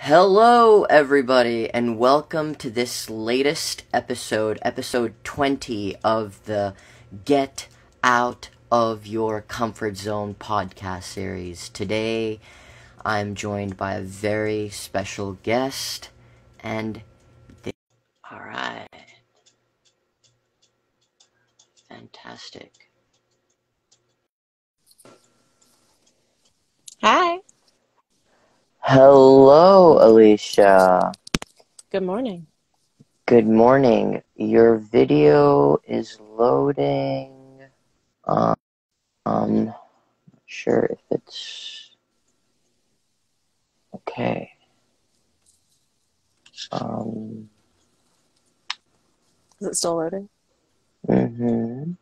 Hello, everybody, and welcome to this latest episode, episode 20 of the Get Out of Your Comfort Zone podcast series. Today, I'm joined by a very special guest, and alright, fantastic. Hi. Hello, Alicia. Good morning. Good morning. Your video is loading. Not sure if it's okay. Is it still loading? Mm-hmm.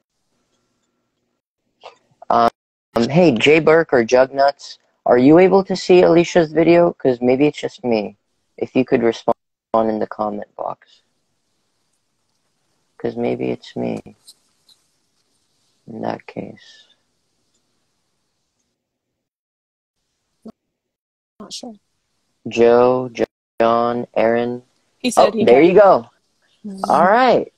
Hey, Jay Burke or Jugnuts, are you able to see Alicia's video? Because maybe it's just me. If you could respond in the comment box. Because maybe it's me. In that case. Not sure. Joe, John, Aaron. He said he there can. you go. All right.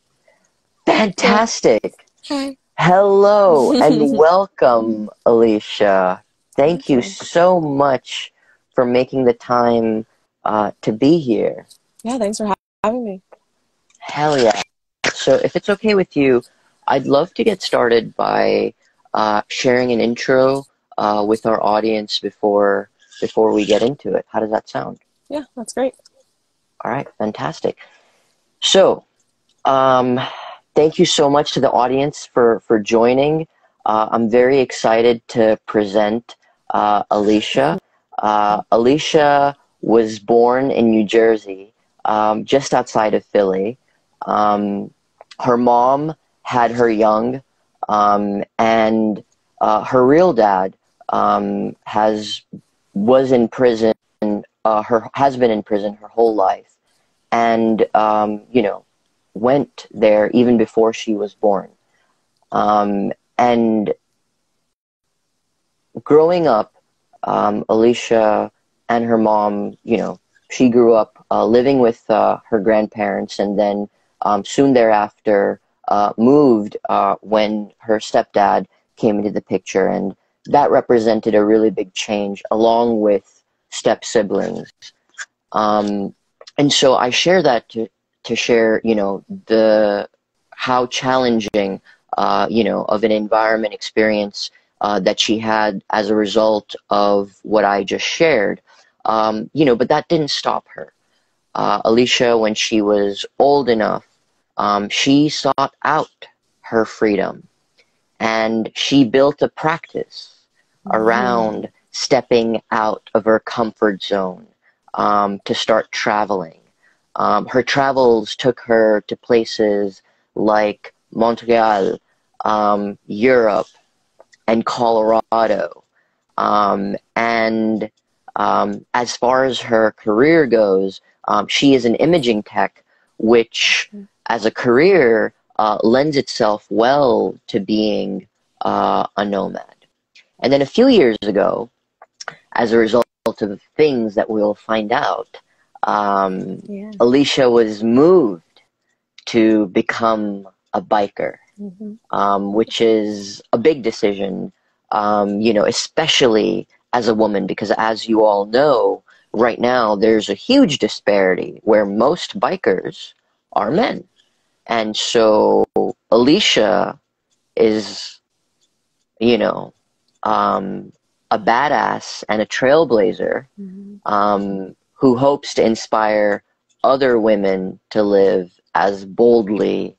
Fantastic. Hi. Hello and welcome, Alicia. Thank you so much for making the time to be here. Yeah, thanks for having me. Hell yeah. So if it's okay with you, I'd love to get started by sharing an intro with our audience before we get into it. How does that sound? Yeah, that's great. All right, fantastic. So, thank you so much to the audience for joining. I'm very excited to present Alicia. Alicia was born in New Jersey, just outside of Philly. Her mom had her young, and her real dad has been in prison her whole life, and went there even before she was born. And growing up, Alicia and her mom, she grew up living with her grandparents, and then soon thereafter moved when her stepdad came into the picture, and that represented a really big change along with step siblings. And so I share that to share, how challenging, of an environment experience that she had as a result of what I just shared. But that didn't stop her. Alicia, when she was old enough, she sought out her freedom, and she built a practice around stepping out of her comfort zone to start traveling. Her travels took her to places like Montreal, Europe, and Colorado. And as far as her career goes, she is an imaging tech, which as a career lends itself well to being a nomad. And then a few years ago, as a result of things that we'll find out, Alicia was moved to become a biker, which is a big decision, especially as a woman, because as you all know, right now there's a huge disparity where most bikers are men. And so Alicia is, a badass and a trailblazer who hopes to inspire other women to live as boldly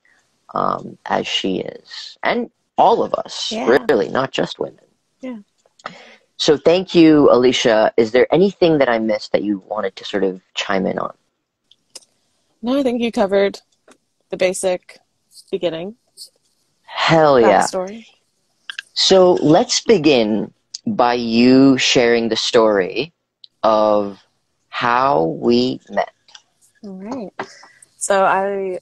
as she is. And all of us, really, not just women. Yeah. So thank you, Alicia. Is there anything that I missed that you wanted to sort of chime in on? No, I think you covered the basic beginning. Hell yeah. Backstory. So let's begin by you sharing the story of how we met. All right. So I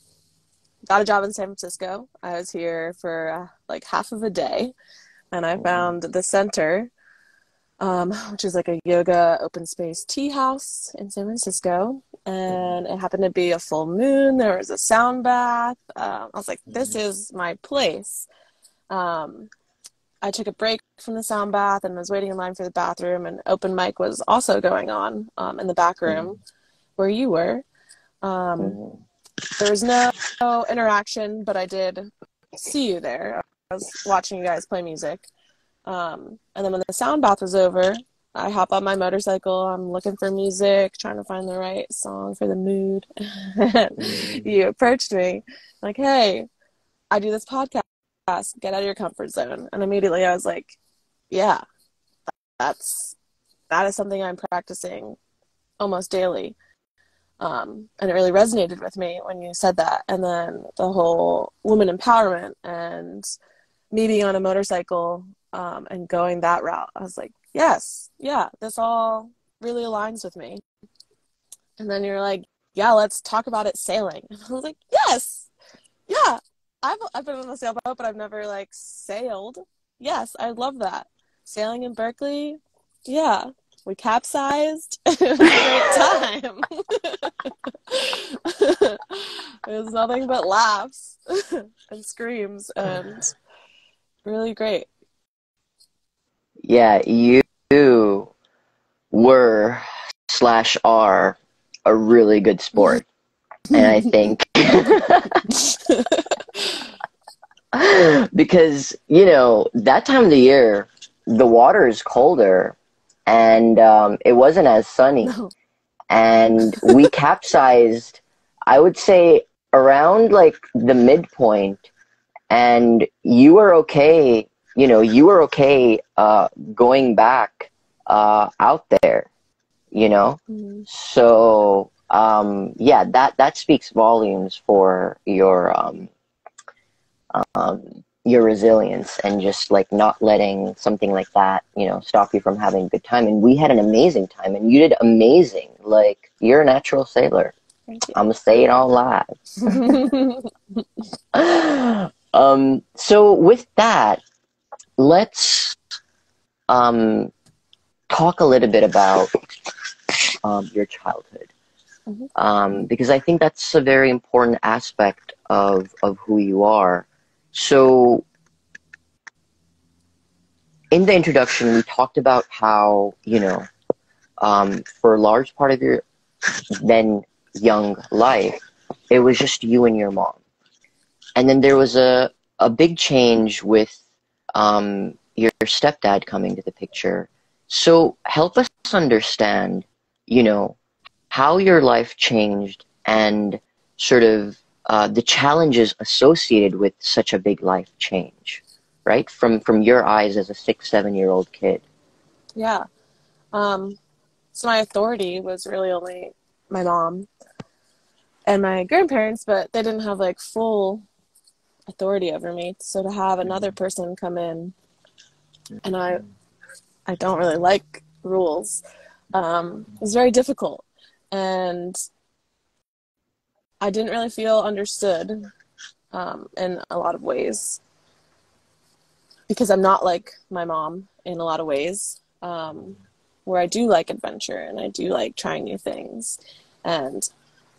got a job in San Francisco. I was here for like half of a day, and I found the center which is like a yoga open space tea house in San Francisco. And it happened to be a full moon. There was a sound bath. I was like, this is my place. I took a break from the sound bath and was waiting in line for the bathroom, and open mic was also going on in the back room where you were. There was no interaction, but I did see you there. I was watching you guys play music. And then when the sound bath was over, I hop on my motorcycle. I'm looking for music, trying to find the right song for the mood. You approached me like, hey, I do this podcast. Get out of your comfort zone. And immediately I was like, yeah, that is something I'm practicing almost daily. And it really resonated with me when you said that. And then the whole woman empowerment and me being on a motorcycle and going that route, I was like, yes, yeah, this all really aligns with me. And then you're like, yeah, let's talk about it sailing. And I was like, yes, yeah, I've been on a sailboat, but I've never like sailed. Yes, I love that. Sailing in Berkeley, yeah. We capsized. It was a great time. It was nothing but laughs and screams and really great. Yeah, you were slash are a really good sport. And I think because, that time of the year, the water is colder and it wasn't as sunny. No. And we capsized, I would say, around like the midpoint, and you were okay, going back out there, So, yeah, that speaks volumes for your resilience and just like not letting something like that, stop you from having a good time. And we had an amazing time, and you did amazing. Like, you're a natural sailor. Thank you. I'm gonna say it all live. So with that, let's talk a little bit about your childhood. Because I think that's a very important aspect of who you are. So in the introduction, we talked about how, for a large part of your then young life, it was just you and your mom. And then there was a big change with your stepdad coming to the picture. So help us understand, how your life changed and sort of the challenges associated with such a big life change, right? From your eyes as a 6-7-year-old kid. Yeah. So my authority was really only my mom and my grandparents, but they didn't have like full authority over me. So to have another person come in, and I don't really like rules, was very difficult. And I didn't really feel understood in a lot of ways, because I'm not like my mom in a lot of ways, where I do like adventure and I do like trying new things. And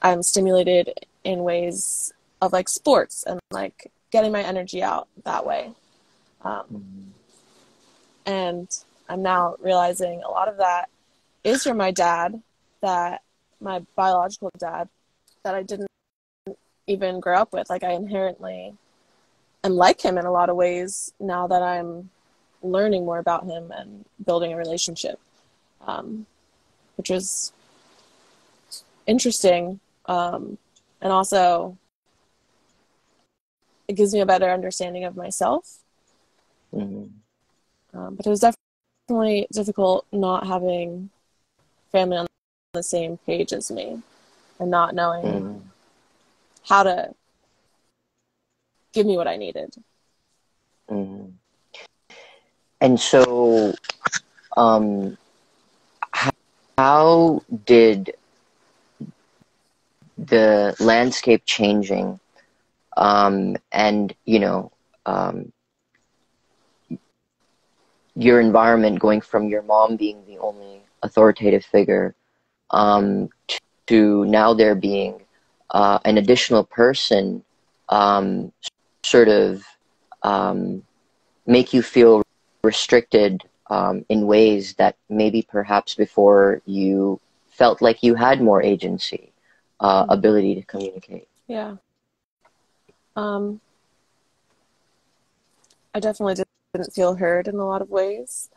I'm stimulated in ways of like sports and like getting my energy out that way. And I'm now realizing a lot of that is from my dad, that my biological dad, that I didn't even grow up with. Like, I inherently am like him in a lot of ways now that I'm learning more about him and building a relationship, which was interesting. And also, it gives me a better understanding of myself. But it was definitely difficult not having family on the same page as me and not knowing how to give me what I needed. And so, how did the landscape changing, and your environment going from your mom being the only authoritative figure, um, to now there being an additional person, um, sort of um, make you feel restricted in ways that maybe perhaps before you felt like you had more agency, ability to communicate. Yeah. Um, I definitely didn't feel heard in a lot of ways.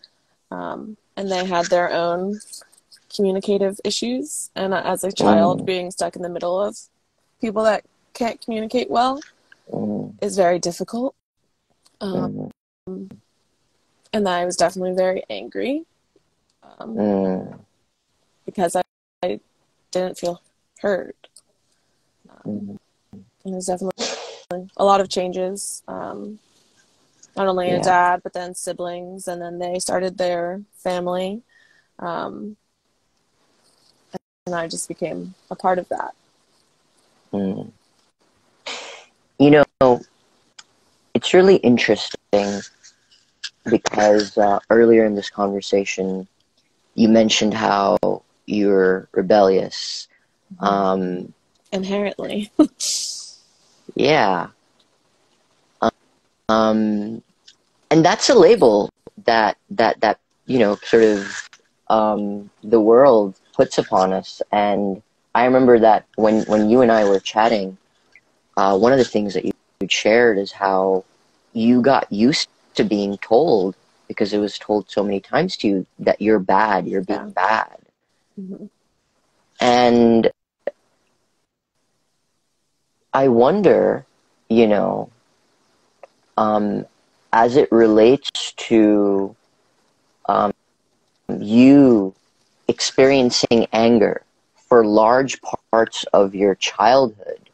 And they had their own communicative issues. And as a child, Mm, being stuck in the middle of people that can't communicate well mm, is very difficult. Um, mm, and I was definitely very angry um, mm, because I didn't feel heard. mm. And there's definitely a lot of changes. Not only a Yeah. dad, but then siblings, and then they started their family. Um, and I just became a part of that. Mm. You know, it's really interesting because earlier in this conversation, you mentioned how you're rebellious. Um, Inherently. yeah. Um, and that's a label that sort of the world puts upon us. And I remember that when you and I were chatting, one of the things that you shared is how you got used to being told, because it was told so many times to you, that you're bad, you're being Yeah. bad. Mm-hmm. And I wonder, you know, um, as it relates to um, you experiencing anger for large parts of your childhood,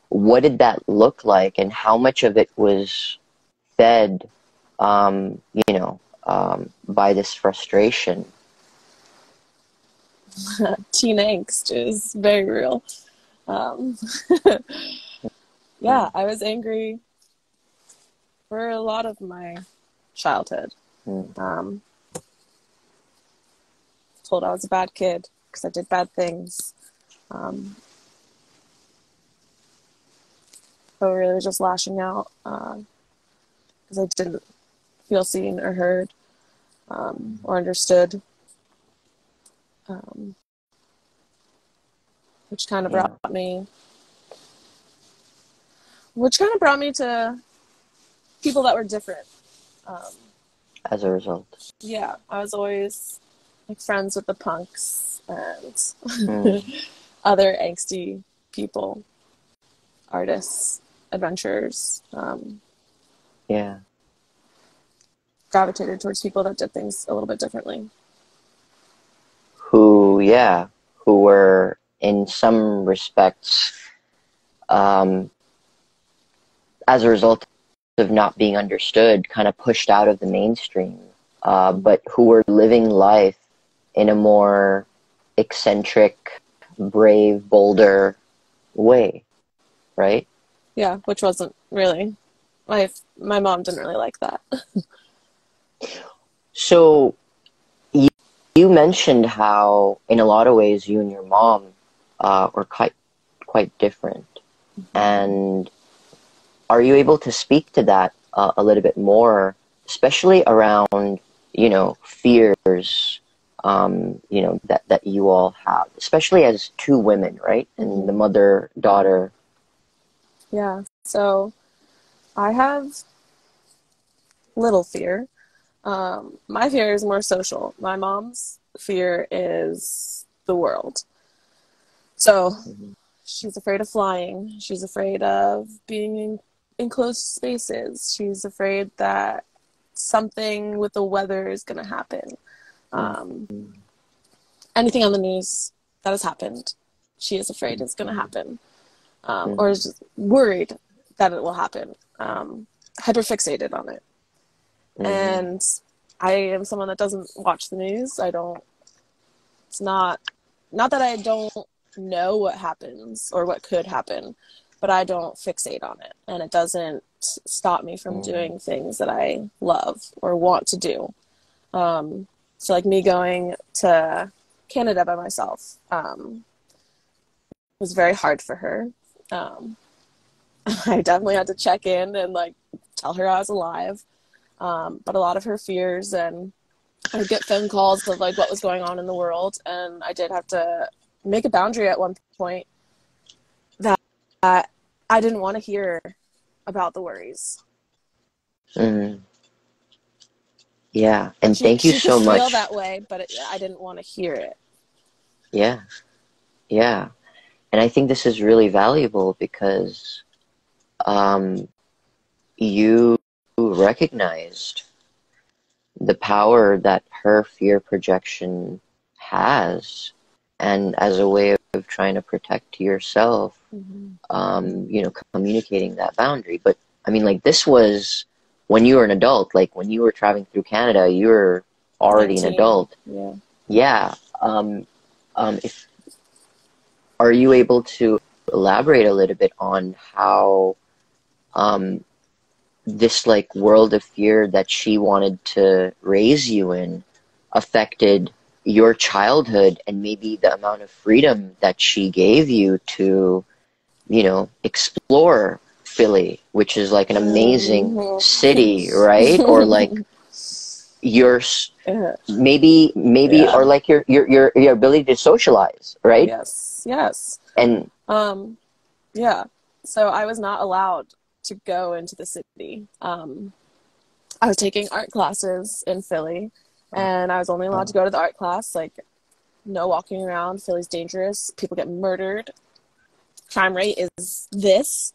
what did that look like, and how much of it was fed, by this frustration? Teen angst is very real. Um, yeah, Mm, I was angry for a lot of my childhood. mm, Um, Told I was a bad kid because I did bad things. Um, but really just lashing out because I didn't feel seen or heard or understood, um, which kind of brought yeah, me, which kind of brought me to people that were different. Um, as a result. yeah, I was always like friends with the punks Mm, and other angsty people, artists, adventurers. yeah. Gravitated towards people that did things a little bit differently. Who were in some respects, um, as a result of not being understood, kind of pushed out of the mainstream, but who were living life in a more eccentric, brave, bolder way, right? Yeah, which wasn't really my mom didn't really like that. So you, you mentioned how, in a lot of ways, you and your mom were quite different. And are you able to speak to that a little bit more, especially around, fears, that you all have, especially as two women, right? And the Mm-hmm. mother, daughter. Yeah, so I have little fear. My fear is more social. My mom's fear is the world. So Mhm. she's afraid of flying. She's afraid of being in enclosed spaces. She's afraid that something with the weather is going to happen. Um, Mhm. Anything on the news that has happened, she is afraid is going to happen, or Mhm. is just worried that it will happen. Hyperfixated on it. Mhm. And I am someone that doesn't watch the news. I don't. It's not that I don't know what happens or what could happen, but I don't fixate on it, and it doesn't stop me from Mhm. doing things that I love or want to do. So like me going to Canada by myself was very hard for her. Um, I definitely had to check in and like tell her I was alive. But a lot of her fears, and I would get phone calls of like what was going on in the world, and I did have to make a boundary at one point that I didn't want to hear about the worries. Mm. Yeah, And and thank you she could so feel much. that way, but I didn't want to hear it. Yeah, yeah. And I think this is really valuable because um, you recognized the power that her fear projection has, and as a way of trying to protect yourself, communicating that boundary. But I mean, like, this was when you were an adult, like when you were traveling through Canada, you were already an 19. adult. Yeah. Yeah. If Are you able to elaborate a little bit on how um, this like world of fear that she wanted to raise you in affected your childhood and maybe the amount of freedom that she gave you to, explore Philly, which is like an amazing city, right? Or like your maybe Yeah. or like your ability to socialize, right? Yes. Yes. And Um, yeah. So I was not allowed to go into the city. I was taking art classes in Philly, and I was only allowed to go to the art class. Like, no walking around. Philly's dangerous. People get murdered. Crime rate is this.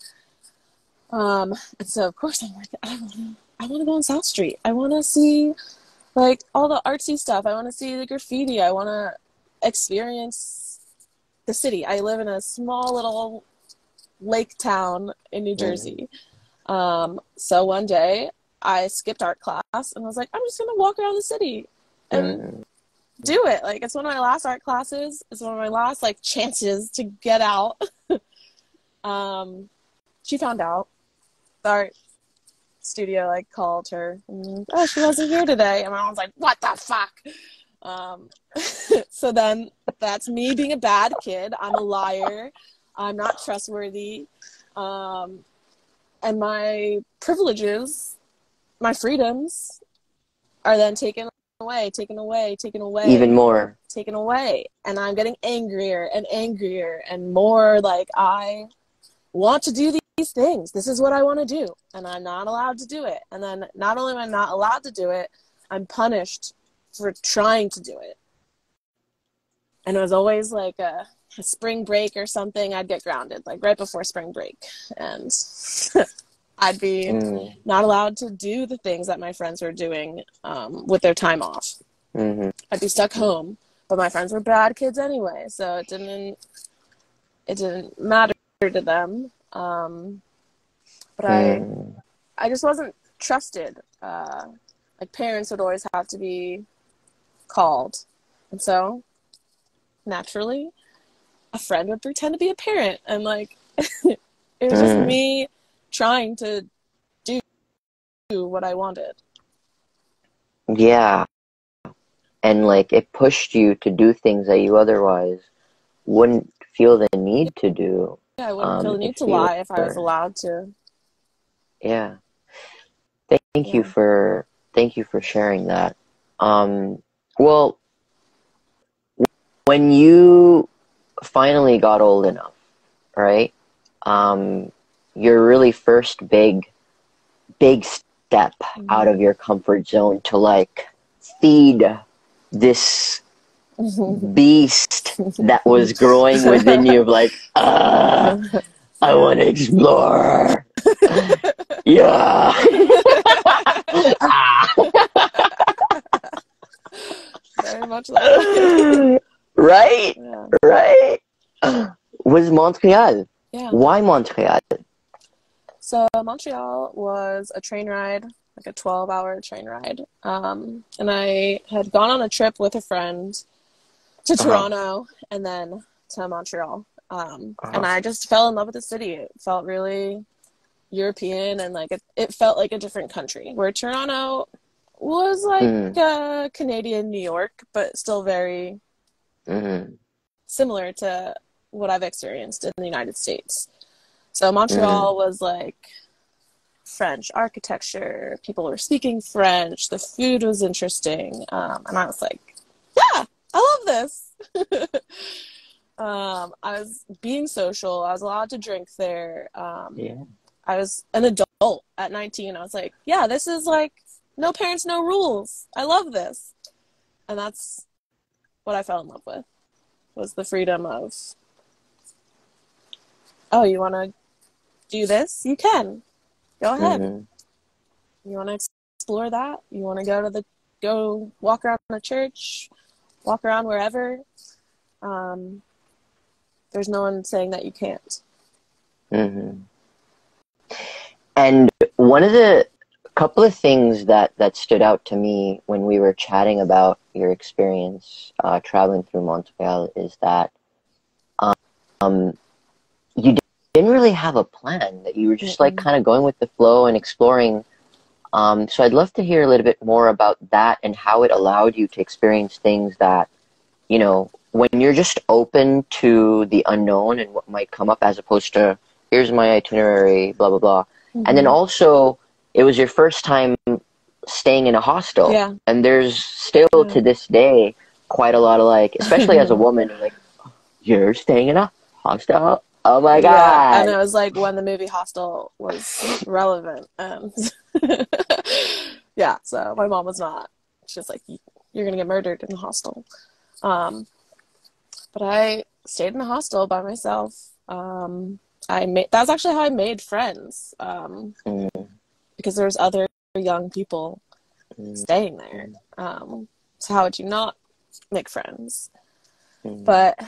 And so of course I'm like, I want to go on South Street. I want to see like all the artsy stuff. I want to see the graffiti. I want to experience the city. I live in a small little lake town in New Jersey. So one day I skipped art class and I was like, I'm just gonna walk around the city and do it. Like, it's one of my last art classes. It's one of my last like chances to get out. She found out. The art studio like called her. And, oh, she wasn't here today. And my mom's like, what the fuck? So then that's me being a bad kid. I'm a liar. I'm not trustworthy. And my privileges, my freedoms are then taken away, even more. and I'm getting angrier and angrier and more like, I want to do these things. This is what I want to do, and I'm not allowed to do it. And then not only am I not allowed to do it, I'm punished for trying to do it. And it was always like a spring break or something. I'd get grounded like right before spring break, and I'd be not allowed to do the things that my friends were doing with their time off. I'd be stuck home, but my friends were bad kids anyway, so it didn't matter to them. But I just wasn't trusted. Like, parents would always have to be called, and so naturally, a friend would pretend to be a parent, and like it was just me trying to do what I wanted. Yeah. And like it pushed you to do things that you otherwise wouldn't feel the need to do. Yeah, I wouldn't feel the need If to you lie if I was were, allowed to. yeah. Yeah. Thank you for sharing that. Well, when you finally got old enough, right? Your really first big step out of your comfort zone to like feed this beast that was growing within you of like, I want to explore. Yeah. Very much that. Right? Yeah. Right? Was Montreal. Yeah. Why Montreal? So Montreal was a train ride, like a 12-hour train ride. And I had gone on a trip with a friend to Toronto and then to Montreal. And I just fell in love with the city. It felt really European, and like it felt like a different country. Where Toronto, was like Mm-hmm. Canadian New York, but still very Mm-hmm. similar to what I've experienced in the United States. So Mm-hmm. Montreal was like French architecture. People were speaking French. The food was interesting. And I was like, yeah, I love this. I was being social. I was allowed to drink there. Yeah. I was an adult at 19. I was like, yeah, this is like no parents, no rules. I love this. And that's what I fell in love with, was the freedom of, oh, you want to do this? You can. Go ahead. Mm-hmm. You want to explore that? You want to go walk around the church, walk around wherever? Um, there's no one saying that you can't. Mm-hmm. And one of the couple of things that stood out to me when we were chatting about your experience traveling through Montreal is that um, you didn't really have a plan, that you were just like Mm-mm. kind of going with the flow and exploring. So I'd love to hear a little bit more about that and how it allowed you to experience things that, when you're just open to the unknown and what might come up as opposed to, here's my itinerary, blah, blah, blah. And then Mm-hmm. also, it was your first time staying in a hostel. Yeah. And there's still Yeah. to this day quite a lot of like, especially as a woman, like, you're staying in a hostel? Oh my Yeah, and it God. was like when the movie Hostel was relevant, and yeah, so my mom was not. She's like, "You're gonna get murdered in a hostel." Um, but I stayed in a hostel by myself. I made that was actually how I made friends, Mm, because there was other young people mm, staying there. mm, So how would you not make friends? mm, But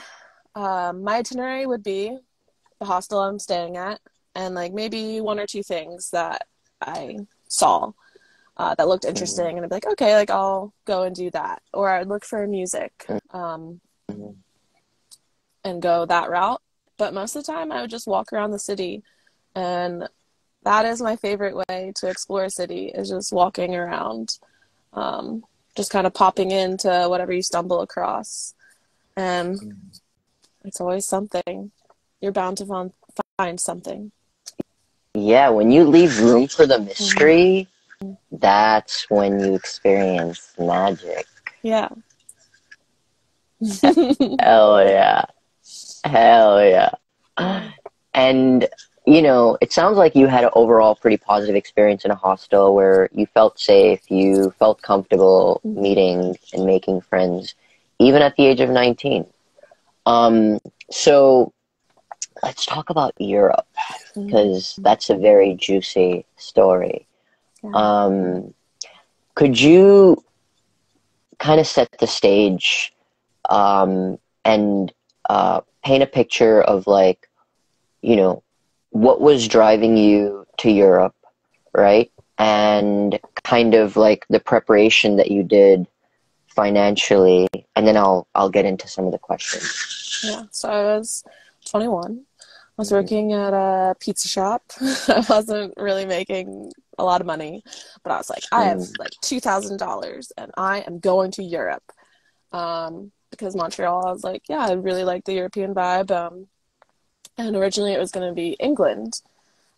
my itinerary would be the hostel I'm staying at, and like maybe one or two things that I saw that looked mm, interesting, and I'd be like, okay, like I'll go and do that, or I'd look for music mm, and go that route. But most of the time, I would just walk around the city, and that is my favorite way to explore a city, is just walking around, um, just kind of popping into whatever you stumble across, and mm. it's always something. You're bound to find something. Yeah, when you leave room for the Mm-hmm. mystery, that's when you experience magic. Yeah. Hell yeah. Hell yeah. Yeah. And, it sounds like you had an overall pretty positive experience in a hostel where you felt safe, you felt comfortable Mm-hmm. meeting and making friends, even at the age of 19. Um, so let's talk about Europe, Mm-hmm. because that's a very juicy story. Yeah. Um, could you kind of set the stage and paint a picture of like, you know, what was driving you to Europe, right? And kind of like the preparation that you did financially, and then I'll get into some of the questions. Yeah. So I was 21. I was Mm, working at a pizza shop. I wasn't really making a lot of money, but I was like, I have mm, like $2,000 and I am going to Europe. Because Montreal, I was like, yeah, I really like the European vibe. And originally it was going to be England.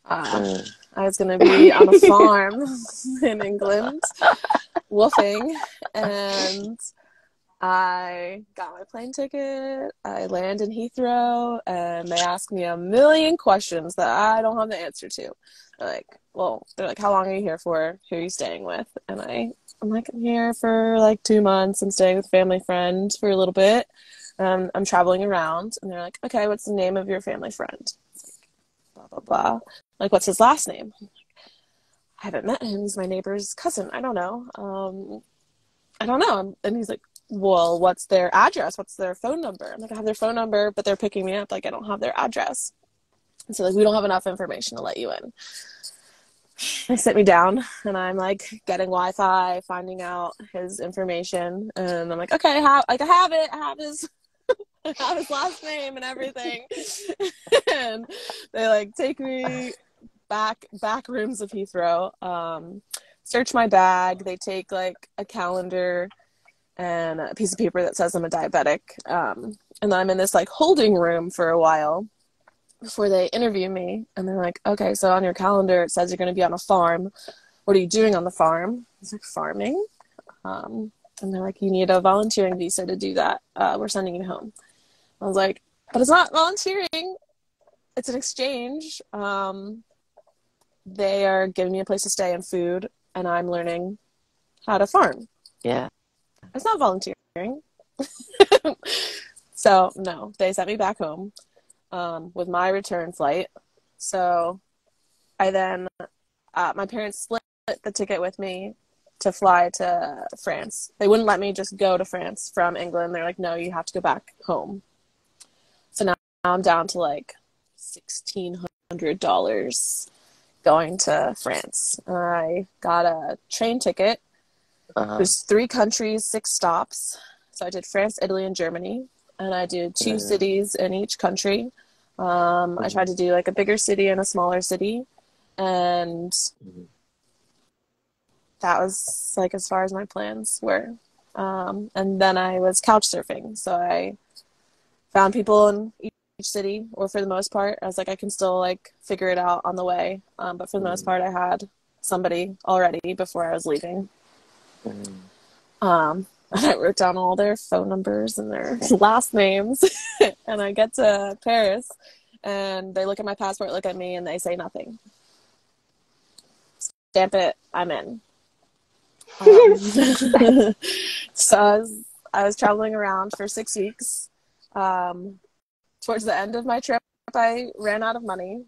Uh, mm. I was going to be on a farm in England, woofing, and I got my plane ticket. I land in Heathrow, and they ask me a million questions that I don't have the answer to. They're like, how long are you here for? Who are you staying with? And I'm like, I'm here for like 2 months. I'm staying with family friends for a little bit. I'm traveling around, and they're like, okay, what's the name of your family friend? Blah blah blah. Like, what's his last name? I haven't met him. He's my neighbor's cousin. I don't know. I don't know. And he's like, well, what's their address? What's their phone number? I'm like, I have their phone number, but they're picking me up. Like, I don't have their address. And so, like, we don't have enough information to let you in. They sit me down, and I'm like getting Wi-Fi, finding out his information, and I'm like, okay, I have it. I have his, I have his last name and everything. And they like take me back rooms of Heathrow. search my bag. They take like a calendar and a piece of paper that says I'm a diabetic. And then I'm in this like holding room for a while before they interview me. And they're like, okay, so on your calendar, it says you're going to be on a farm. What are you doing on the farm? I was like, farming. And they're like, you need a volunteering visa to do that. We're sending you home. I was like, but it's not volunteering. It's an exchange. They are giving me a place to stay and food, and I'm learning how to farm. Yeah. It's not volunteering. So, no, they sent me back home with my return flight. So I then, my parents split the ticket with me to fly to France. They wouldn't let me just go to France from England. They're like, no, you have to go back home. So now I'm down to like $1,600 going to France. I got a train ticket. There's 3 countries, 6 stops. So I did France, Italy, and Germany. And I did 2 cities in each country. I tried to do like a bigger city and a smaller city. And that was like as far as my plans were. And then I was couch surfing. So I found people in each city, or for the most part, I was like, I can still like figure it out on the way. But for the most part, I had somebody already before I was leaving. And I wrote down all their phone numbers and their last names. And I get to Paris, and they look at my passport, look at me, and they say nothing. Stamp it, I'm in. So I was traveling around for 6 weeks. Towards the end of my trip, I ran out of money,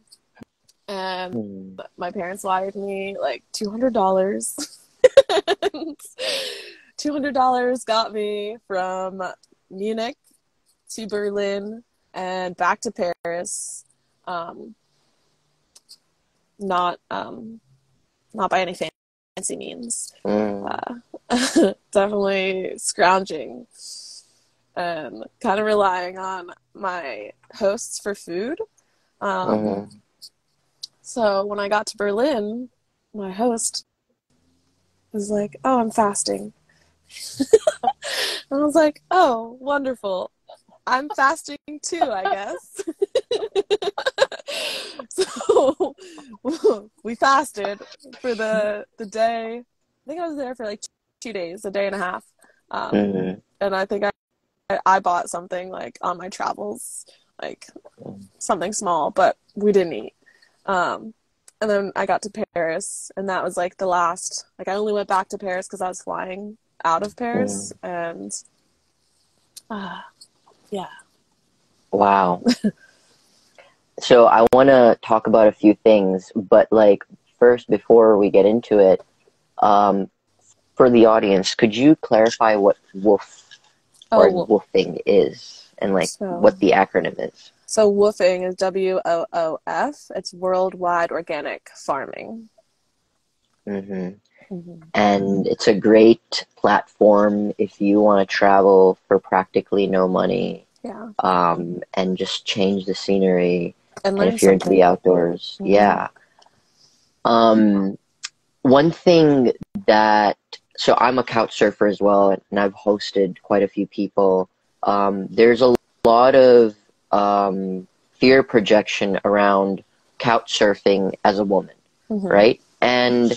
and my parents wired me like $200. $200 got me from Munich to Berlin and back to Paris. Not by any fancy means. Definitely scrounging and kind of relying on my hosts for food. So when I got to Berlin, my host was like, oh, I'm fasting. And I was like, oh, wonderful. I'm fasting too, I guess. So we fasted for the day. I think I was there for like 2 days, a day and a half. And I think I bought something like on my travels, like something small, but we didn't eat. And then I got to Paris, and that was like the last, like I only went back to Paris because I was flying out of Paris, and yeah. Wow. So I want to talk about a few things, but like first, before we get into it, for the audience, could you clarify what woofing is, and like what the acronym is? So woofing is WOOF. It's Worldwide Organic Farming. And it's a great platform if you want to travel for practically no money. Yeah. And just change the scenery. And if you're into the outdoors. Yeah. One thing so I'm a couch surfer as well, and I've hosted quite a few people. There's a lot of fear projection around couch surfing as a woman, right? And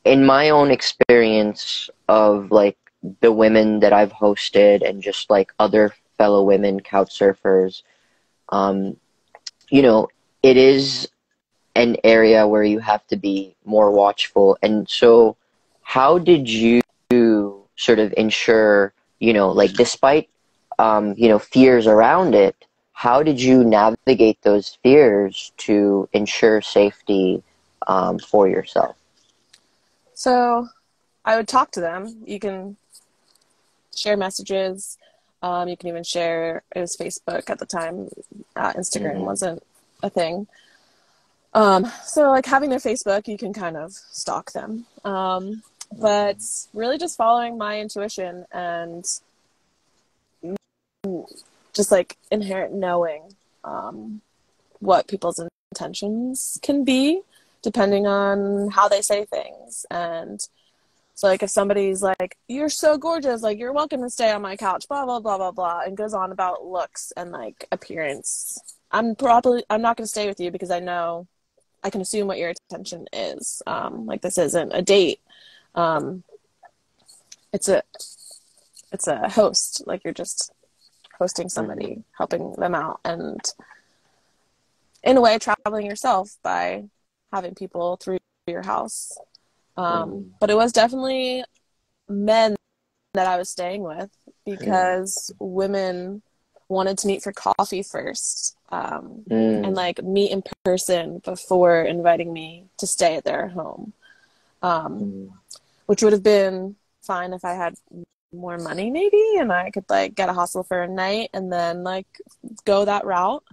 in my own experience of like the women that I've hosted and just like other fellow women couch surfers, you know, it is an area where you have to be more watchful. And so how did you sort of ensure, you know, like despite, you know, fears around it, how did you navigate those fears to ensure safety for yourself? So I would talk to them. You can share messages. You can even share, it was Facebook at the time. Instagram wasn't a thing. So like having their Facebook, you can kind of stalk them. But really just following my intuition and just like inherent knowing what people's intentions can be depending on how they say things. And So, like, if somebody's like, you're so gorgeous, like, you're welcome to stay on my couch, blah, blah, blah, blah, blah, and goes on about looks and, like, appearance, I'm not going to stay with you because I know I can assume what your intention is. Like, this isn't a date. It's a host. Like, you're just hosting somebody, helping them out, and in a way, traveling yourself by having people through your house. But it was definitely men that I was staying with because women wanted to meet for coffee first, and like meet in person before inviting me to stay at their home, which would have been fine if I had more money maybe, and I could like get a hostel for a night and then like go that route.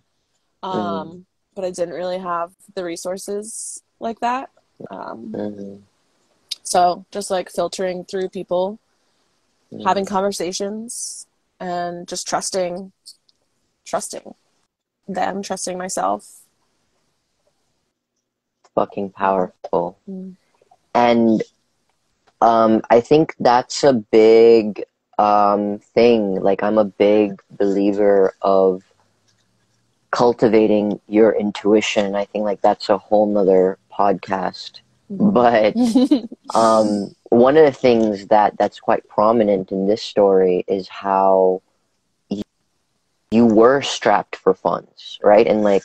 But I didn't really have the resources like that. So just like filtering through people, having conversations, and just trusting them, trusting myself. Fucking powerful. And I think that's a big thing. Like, I'm a big believer of cultivating your intuition. I think like that's a whole nother podcast. But one of the things that's quite prominent in this story is how you were strapped for funds, right? And like,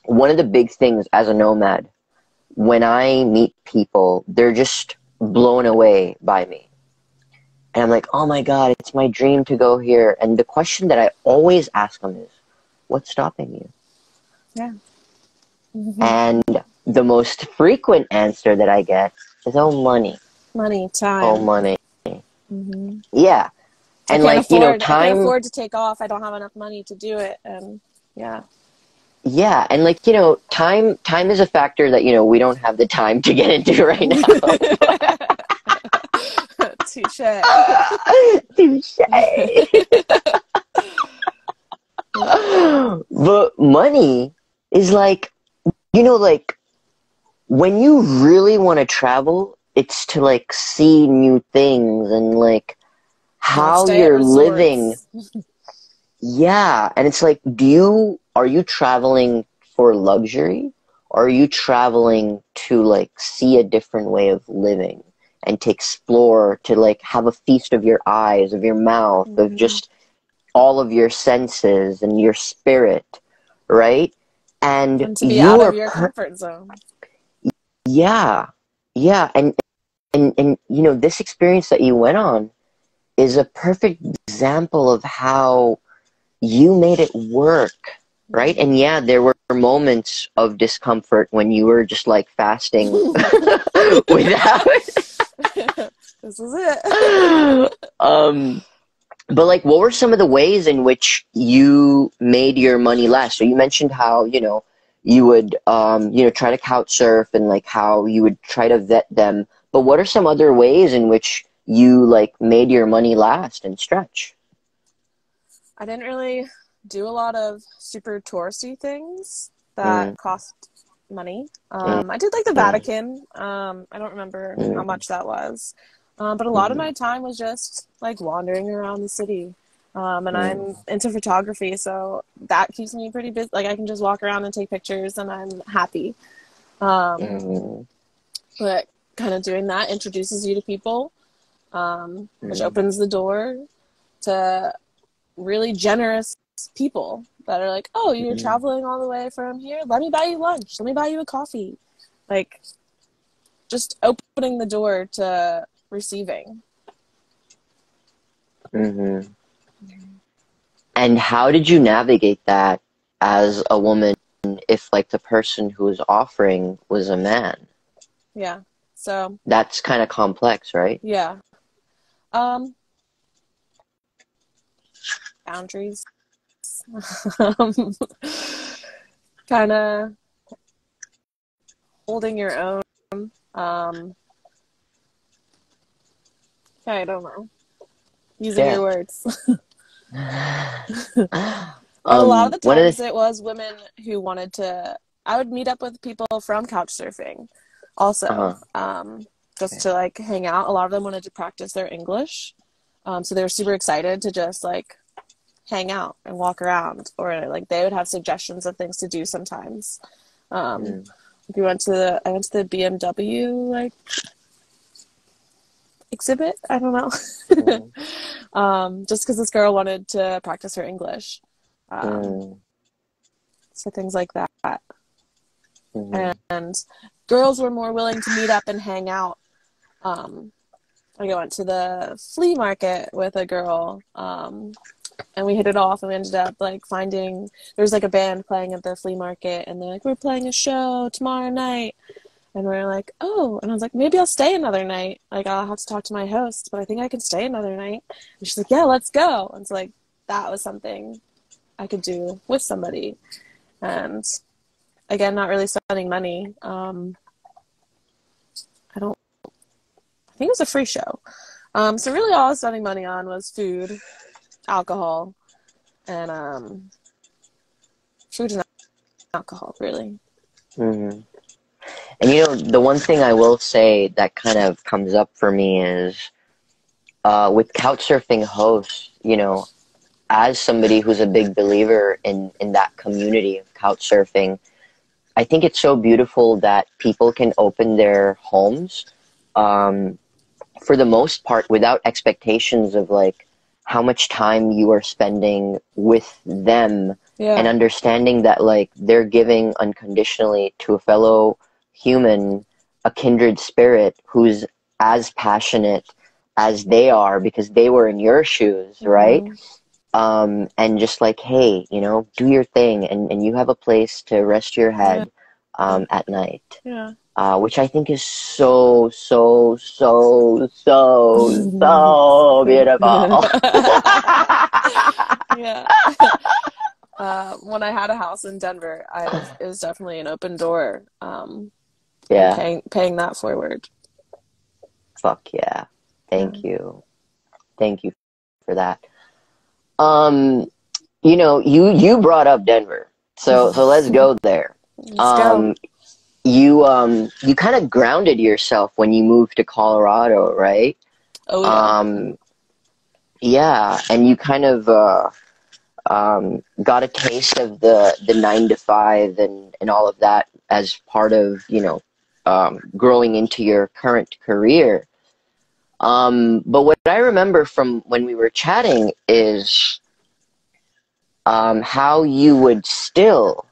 one of the big things as a nomad, when I meet people, they're just blown away by me. And I'm like, oh my God, it's my dream to go here. And the question that I always ask them is, what's stopping you? Yeah. And the most frequent answer that I get is, oh, money. Money, time. Oh, money. Yeah. And like, time. I can't afford to take off. I don't have enough money to do it. And yeah. Yeah. And like, time is a factor that, we don't have the time to get into right now. Touche. But money is like, like, when you really want to travel, it's to like see new things and like how you're living. Yeah. And it's like, are you traveling for luxury, or are you traveling to like see a different way of living and to explore, to like have a feast of your eyes, of your mouth, of just all of your senses and your spirit, right? And to be out of your comfort zone. Yeah. And this experience that you went on is a perfect example of how you made it work, right? And yeah, there were moments of discomfort when you were just like fasting without. This is it. But like, what were some of the ways in which you made your money last? So you mentioned how, you would, try to couch surf, and like how you would try to vet them. But what are some other ways in which you like made your money last and stretch? I didn't really do a lot of super touristy things that cost money. I did like the Vatican. I don't remember how much that was. But a lot of my time was just like wandering around the city. And I'm into photography, so that keeps me pretty busy. Like, I can just walk around and take pictures and I'm happy. But kind of doing that introduces you to people, which opens the door to really generous people that are like, oh, you're traveling all the way from here? Let me buy you lunch. Let me buy you a coffee. Like, just opening the door to receiving. And how did you navigate that as a woman if like the person who was offering was a man? Yeah. So that's kind of complex, right? Yeah. Boundaries. Kind of holding your own. I don't know. Using your words. A lot of the times it was women who wanted to. I would meet up with people from couchsurfing also, just to like hang out. A lot of them wanted to practice their English. So they were super excited to just like hang out and walk around, or like they would have suggestions of things to do sometimes. I went to the BMW like exhibit. I don't know. Just because this girl wanted to practice her English. So things like that. And girls were more willing to meet up and hang out. I went to the flea market with a girl, and we hit it off, and we ended up like finding, there was like a band playing at the flea market, and they're like, we're playing a show tomorrow night. And we are like, oh, and I was like, maybe I'll stay another night. Like, I'll have to talk to my host, but I think I can stay another night. And she's like, yeah, let's go. And so, like, that was something I could do with somebody. And, again, not really spending money. I think it was a free show. So really all I was spending money on was food, alcohol, and food and alcohol, really. And the one thing I will say that kind of comes up for me is with couchsurfing hosts, as somebody who's a big believer in that community of couchsurfing, I think it's so beautiful that people can open their homes for the most part without expectations of like how much time you are spending with them, and understanding that like they're giving unconditionally to a fellow human, a kindred spirit who's as passionate as they are because they were in your shoes, right? And just like, hey, do your thing, and you have a place to rest your head at night. Which I think is so, so, so, so, so beautiful. When I had a house in Denver, it was definitely an open door. Paying that forward. Fuck yeah. Thank you. Thank you for that. You brought up Denver. So let's go there. Let's go. You kind of grounded yourself when you moved to Colorado, right? Oh yeah. Yeah, and you kind of got a taste of the 9 to 5 and all of that as part of growing into your current career. But what I remember from when we were chatting is how you would still,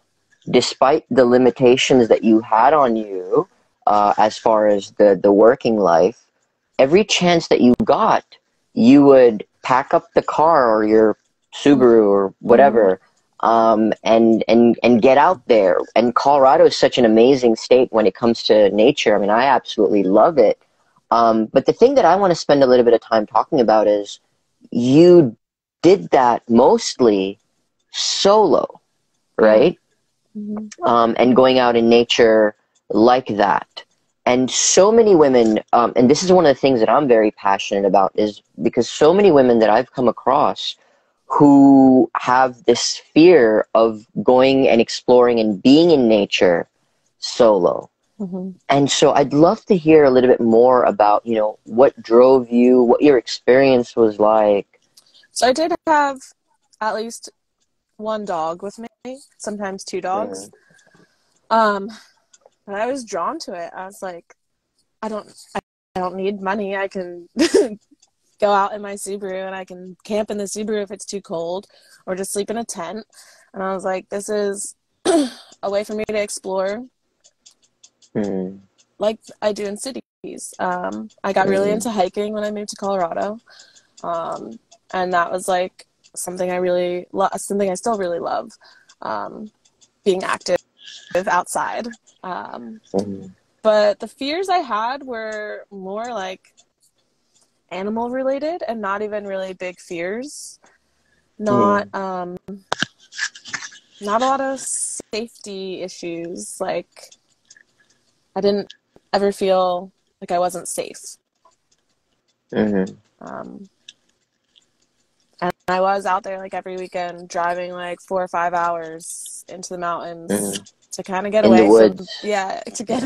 despite the limitations that you had on you as far as the working life, every chance that you got, you would pack up the car or your Subaru or whatever, and get out there. And Colorado is such an amazing state when it comes to nature. I mean, I absolutely love it. But the thing that I want to spend a little bit of time talking about is you did that mostly solo, right? And going out in nature like that. And so many women, and this is one of the things that I'm very passionate about, is because so many women that I've come across who have this fear of going and exploring and being in nature solo. And so I'd love to hear a little bit more about, what drove you, what your experience was like. So I did have at least one dog with me, sometimes 2 dogs. But I was drawn to it. I was like, I don't need money. I can go out in my Subaru and I can camp in the Subaru if it's too cold, or just sleep in a tent. And I was like, this is a way for me to explore like I do in cities. I got really into hiking when I moved to Colorado. And that was like something I really something I still really love, being active outside. But the fears I had were more like animal related and not even really big fears. Not a lot of safety issues. Like, I didn't ever feel like I wasn't safe. And I was out there like every weekend driving like 4 or 5 hours into the mountains to kind of get away from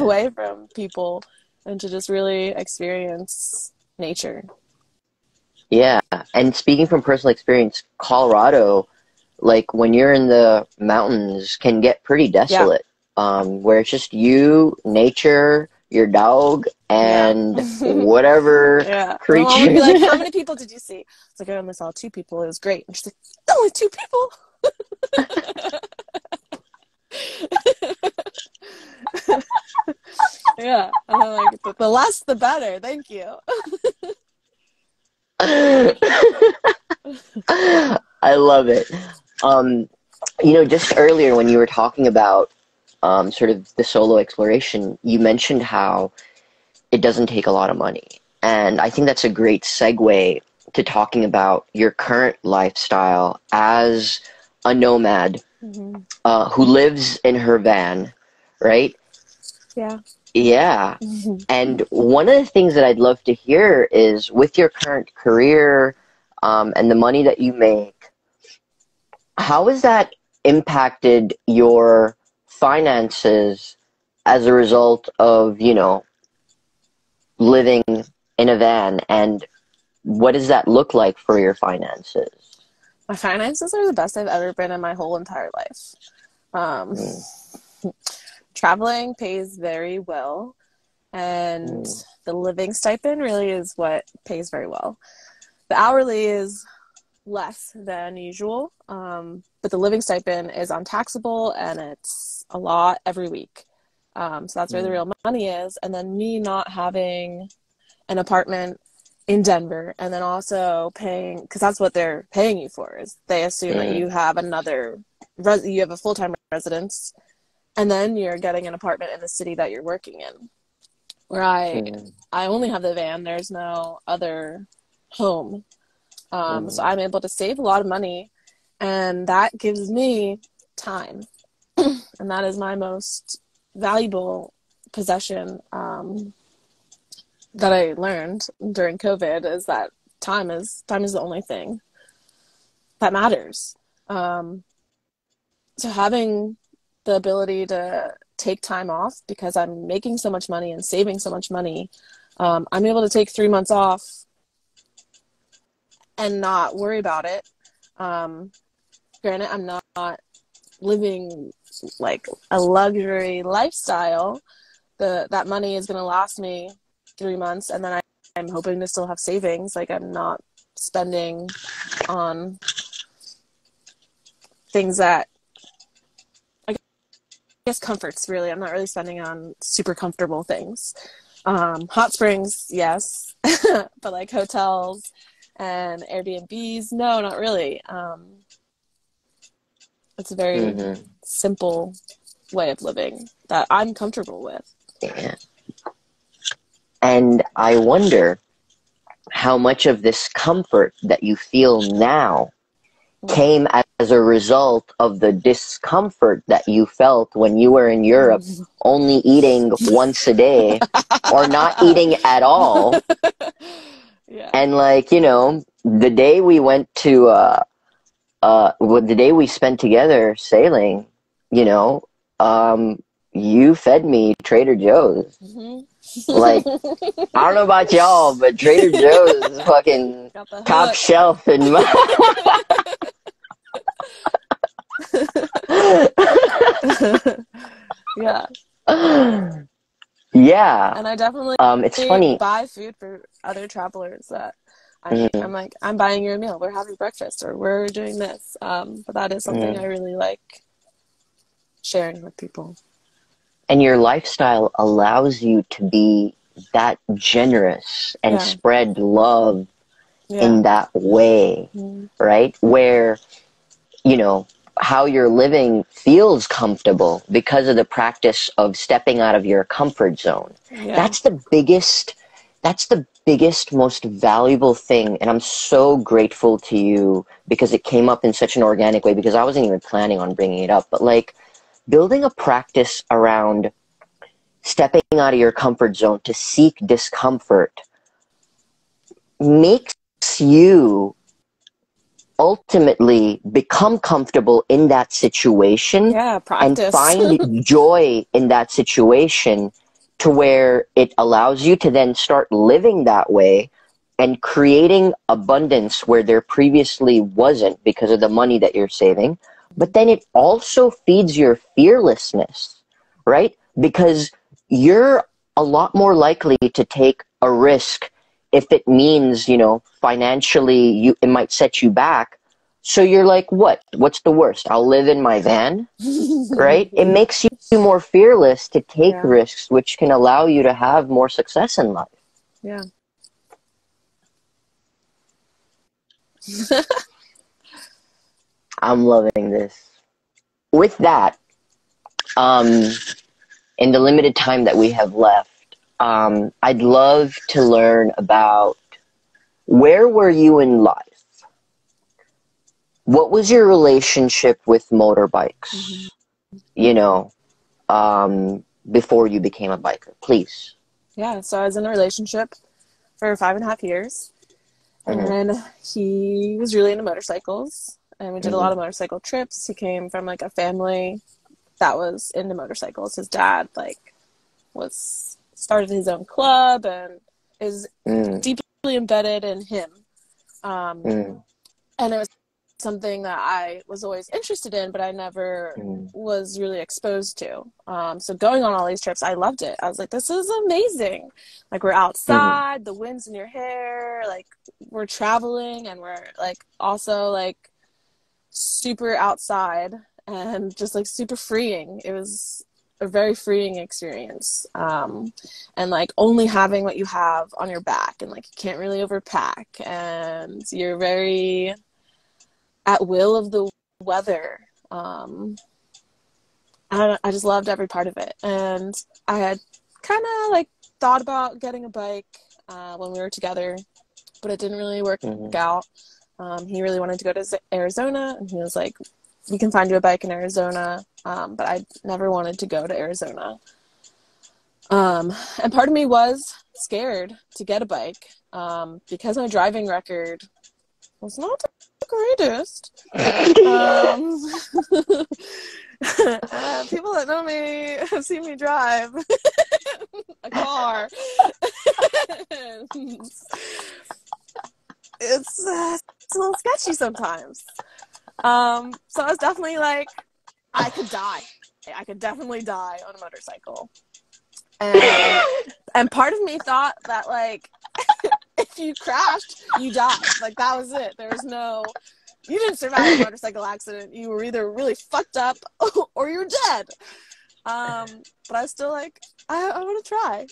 away from people and to just really experience nature. Yeah. And speaking from personal experience, Colorado, like when you're in the mountains, can get pretty Yeah. desolate. Where it's just you, nature, your dog, Yeah. and whatever Yeah. My mom would be like, creature. "How many people did you see?" It's like, "I only saw 2 people. It was great." And she's like, "Only 2 people?" Yeah. And I'm like, the less the better. Thank you. I love it. Um, just earlier when you were talking about sort of the solo exploration, you mentioned how it doesn't take a lot of money. And I think that's a great segue to talking about your current lifestyle as a nomad Mm-hmm. who lives in her van, right? Yeah. Yeah. Mm-hmm. And one of the things that I'd love to hear is with your current career and the money that you make, how has that impacted your finances as a result of, living in a van? And what does that look like for your finances? My finances are the best I've ever been in my whole entire life. Um, Mm, Traveling pays very well, and mm, the living stipend really is what pays very well. The hourly is less than usual, but the living stipend is untaxable and it's a lot every week. So that's where the mm, real money is. And then me not having an apartment in Denver and then also paying, because that's what they're paying you for, is they assume that mm, you have you have a full-time residence and then you're getting an apartment in the city that you're working in. Where mm, I only have the van, there's no other home. So mm, I'm able to save a lot of money, and that gives me time. And that is my most valuable possession that I learned during COVID, is that time is the only thing that matters. So having the ability to take time off because I'm making so much money and saving so much money, I'm able to take 3 months off and not worry about it. Granted, I'm not living like a luxury lifestyle. That money is going to last me 3 months, and then I'm hoping to still have savings. Like, I'm not spending on things that, I guess, comforts, really. I'm not really spending on super comfortable things. Hot springs, yes, but like hotels and Airbnbs, no, not really. It's a very mhm. simple way of living that I'm comfortable with. Yeah. And I wonder how much of this comfort that you feel now came as a result of the discomfort that you felt when you were in Europe, only eating once a day or not eating at all. Yeah. And like, the day we went to the day we spent together sailing, you know, you fed me Trader Joe's. Mm-hmm. Like, I don't know about y'all, but Trader Joe's is fucking Got the top hook. shelf in my. Yeah. Yeah. And I definitely It's funny. buy food for other travelers that I meet. Mm, I'm like, I'm buying your meal. We're having breakfast or we're doing this. But that is something I mm. really like sharing with people. And your lifestyle allows you to be that generous and Yeah. spread love Yeah. in that way, Mm-hmm. right? Where, you know, how you're living feels comfortable because of the practice of stepping out of your comfort zone. Yeah. That's the biggest, most valuable thing. And I'm so grateful to you because it came up in such an organic way because I wasn't even planning on bringing it up. But like building a practice around stepping out of your comfort zone to seek discomfort makes you ultimately become comfortable in that situation Yeah. and Practice. find joy in that situation to where it allows you to then start living that way and creating abundance where there previously wasn't because of the money that you're saving. But then it also feeds your fearlessness, right? Because you're a lot more likely to take a risk if it means, financially it might set you back. So you're like, what's the worst? I'll live in my van, right? It makes you more fearless to take Yeah. risks, which can allow you to have more success in life. Yeah. I'm loving this. With that, in the limited time that we have left, I'd love to learn about, where were you in life? What was your relationship with motorbikes? Before you became a biker, please. Yeah, so I was in a relationship for 5.5 years, and he was really into motorcycles, and we did a lot of motorcycle trips. He came from like a family that was into motorcycles. His dad started his own club and is deeply embedded in him. And it was something that I was always interested in, but I never was really exposed to. So going on all these trips, I loved it. I was like, this is amazing. Like, we're outside, the wind's in your hair, like we're traveling, and we're like also like super outside and just like super freeing. It was a very freeing experience. And like only having what you have on your back, and like you can't really overpack, and you're very at will of the weather. I just loved every part of it. And I had kind of like thought about getting a bike when we were together, but it didn't really work out. He really wanted to go to Arizona, and he was like, we can find you a bike in Arizona. But I never wanted to go to Arizona. And part of me was scared to get a bike because my driving record was not the greatest. People that know me have seen me drive a car. It's a little sketchy sometimes. So I was definitely like, I could die. I could definitely die on a motorcycle. And part of me thought that, like, if you crashed, you died. Like, that was it. There was you didn't survive a motorcycle accident. You were either really fucked up or you were dead. But I was still like, I want to try.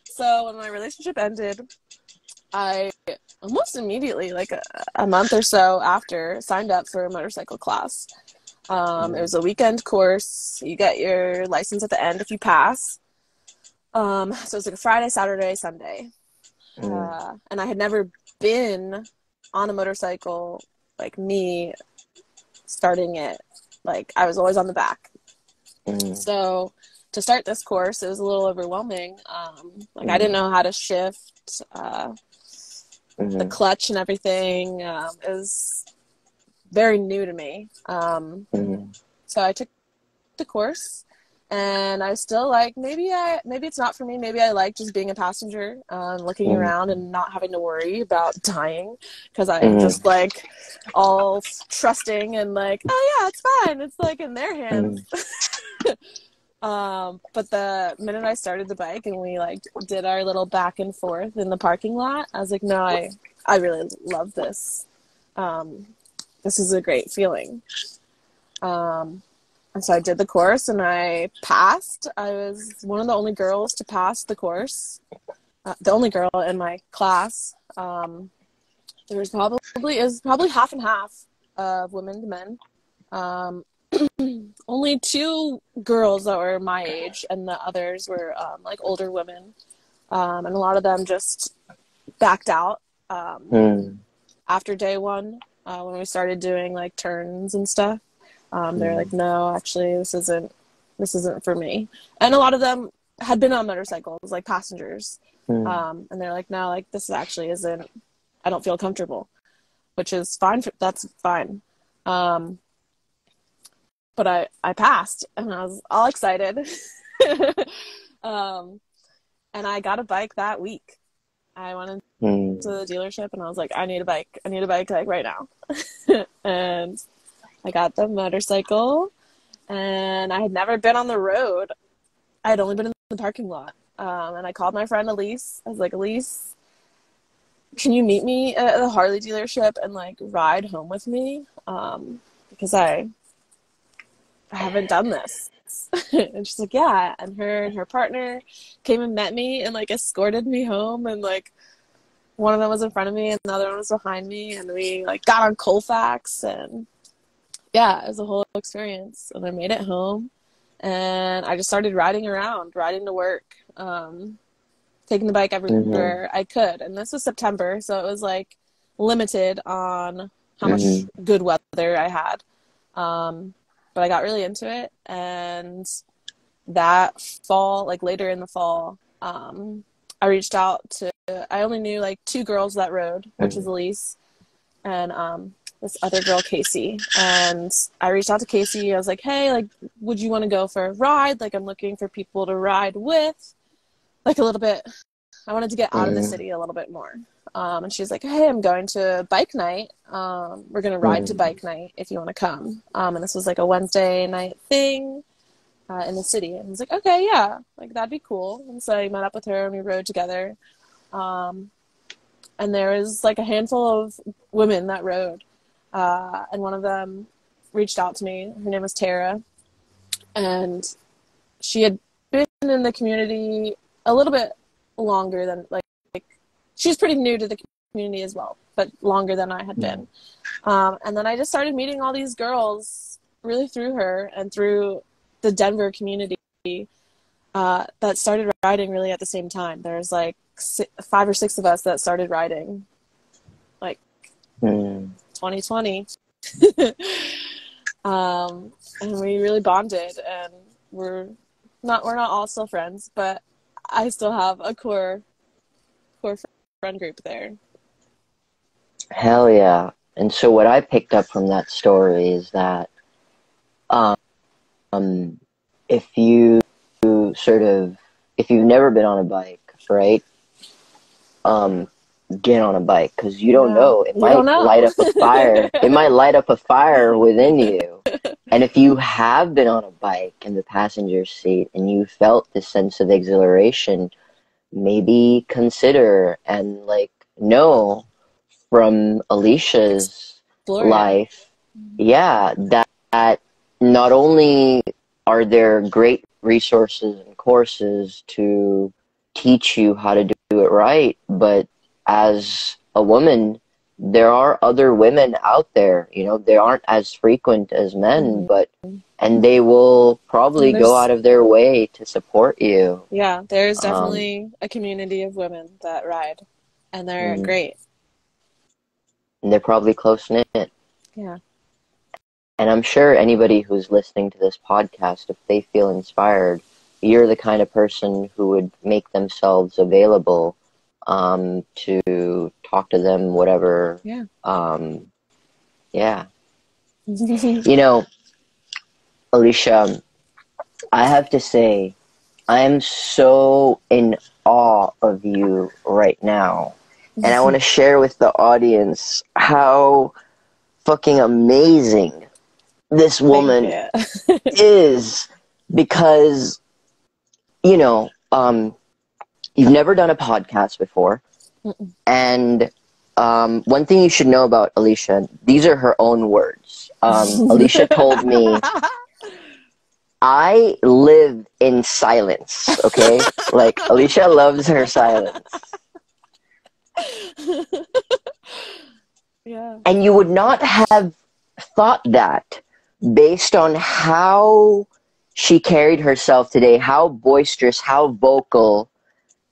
So when my relationship ended, I almost immediately, like a month or so after, signed up for a motorcycle class. It was a weekend course. You get your license at the end if you pass. So it was like a Friday, Saturday, Sunday. And I had never been on a motorcycle, like me starting it. Like, I was always on the back. So to start this course, it was a little overwhelming. Like, I didn't know how to shift the clutch and everything. It was very new to me. So I took the course, and I was still like, maybe it's not for me. Maybe I like just being a passenger, looking around and not having to worry about dying, because I'm just like all trusting and like, oh yeah, it's fine. It's like in their hands. But the minute I started the bike and we like did our little back and forth in the parking lot, I was like, no, I really love this. This is a great feeling. And so I did the course and I passed. I was one of the only girls to pass the course. The only girl in my class. There was probably half and half of women to men. Only 2 girls that were my age, and the others were like older women. And a lot of them just backed out after day 1 when we started doing like turns and stuff. They're like, no, actually, this isn't for me. And a lot of them had been on motorcycles, like passengers. And they're like, no, like this actually isn't. I don't feel comfortable, which is fine. That's fine. But I passed, and I was all excited. Um, and I got a bike that week. I went into Mm. the dealership and I was like, I need a bike. I need a bike like right now. And I got the motorcycle, and I had never been on the road. I had only been in the parking lot. And I called my friend Elise. I was like, Elise, can you meet me at the Harley dealership and like ride home with me? Because I haven't done this. And she's like, yeah. And her partner came and met me and like escorted me home, and like one of them was in front of me and the other one was behind me, and we like got on Colfax, and yeah, it was a whole experience. And I made it home, and I just started riding around, riding to work, taking the bike Mm-hmm. everywhere I could. And this was September, so it was like limited on how much Mm-hmm. good weather I had. But I got really into it, and that fall, like later in the fall, I reached out to, I only knew like two girls that rode, which was Elise and this other girl, Casey. And I reached out to Casey. I was like, hey, like, would you want to go for a ride? Like, I'm looking for people to ride with, like a little bit. I wanted to get out of the Mm-hmm. city a little bit more. And she's like, hey, I'm going to bike night. We're going to ride to Mm-hmm. bike night if you want to come. And this was like a Wednesday night thing in the city. And I was like, okay, yeah, like that'd be cool. And so I met up with her and we rode together. Um, and there was like a handful of women that rode. And one of them reached out to me. Her name was Tara. And she had been in the community a little bit longer than, like she was pretty new to the community as well, but longer than I had been. And then I just started meeting all these girls really through her and through the Denver community that started riding really at the same time. There's like 5 or 6 of us that started riding like Mm-hmm. 2020. And we really bonded, and we're not all still friends, but I still have a core friend group there. Hell yeah. And so what I picked up from that story is that um, if you sort of, if you've never been on a bike, right? Um, get on a bike, because you don't Yeah, know, it you don't might light know. up a fire. It might light up a fire within you. And if you have been on a bike in the passenger seat and you felt this sense of exhilaration, maybe consider and like know from Alicia's Explore it. life, yeah, that not only are there great resources and courses to teach you how to do it right, but as a woman, there are other women out there, you know, they aren't as frequent as men, Mm-hmm. but and they will probably And go out of their way to support you. there's Um, definitely a community of women that ride, and they're mm, great. and they're probably close knit. Yeah. And I'm sure anybody who's listening to this podcast, if they feel inspired, you're the kind of person who would make themselves available to talk to them, whatever. Yeah. Yeah. You know, Alicia, I have to say, I am so in awe of you right now. And I want to share with the audience how fucking amazing this Thank woman you. is, because, you know, you've never done a podcast before. And one thing you should know about Alicia, these are her own words. Alicia told me, I live in silence, okay? Like, Alicia loves her silence. Yeah. And you would not have thought that based on how she carried herself today, how boisterous, how vocal,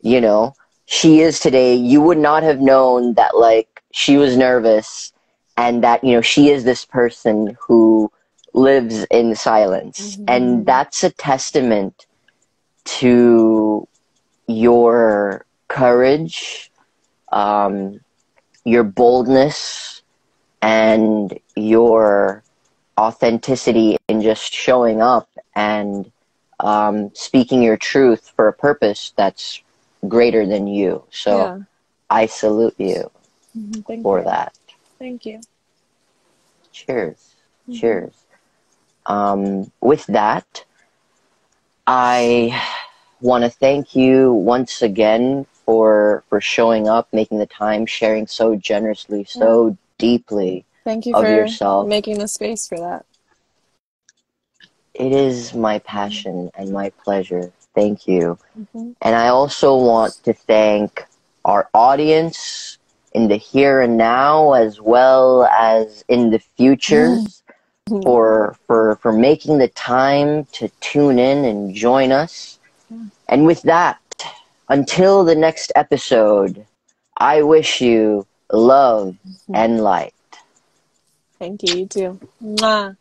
you know, she is today. You would not have known that, like, she was nervous and that, you know, she is this person who lives in silence. And that's a testament to your courage, your boldness, and your authenticity in just showing up and speaking your truth for a purpose that's greater than you. So Yeah. I salute you Thank for you. that. Thank you. Cheers. Cheers. With that, I want to thank you once again for showing up, making the time, sharing so generously, so deeply Thank you of for yourself. making the space for that. It is my passion and my pleasure. Thank you. Mm-hmm. And I also want to thank our audience in the here and now as well as in the futures for making the time to tune in and join us. And with that, until the next episode, I wish you love and light. Thank you. You too. Mwah.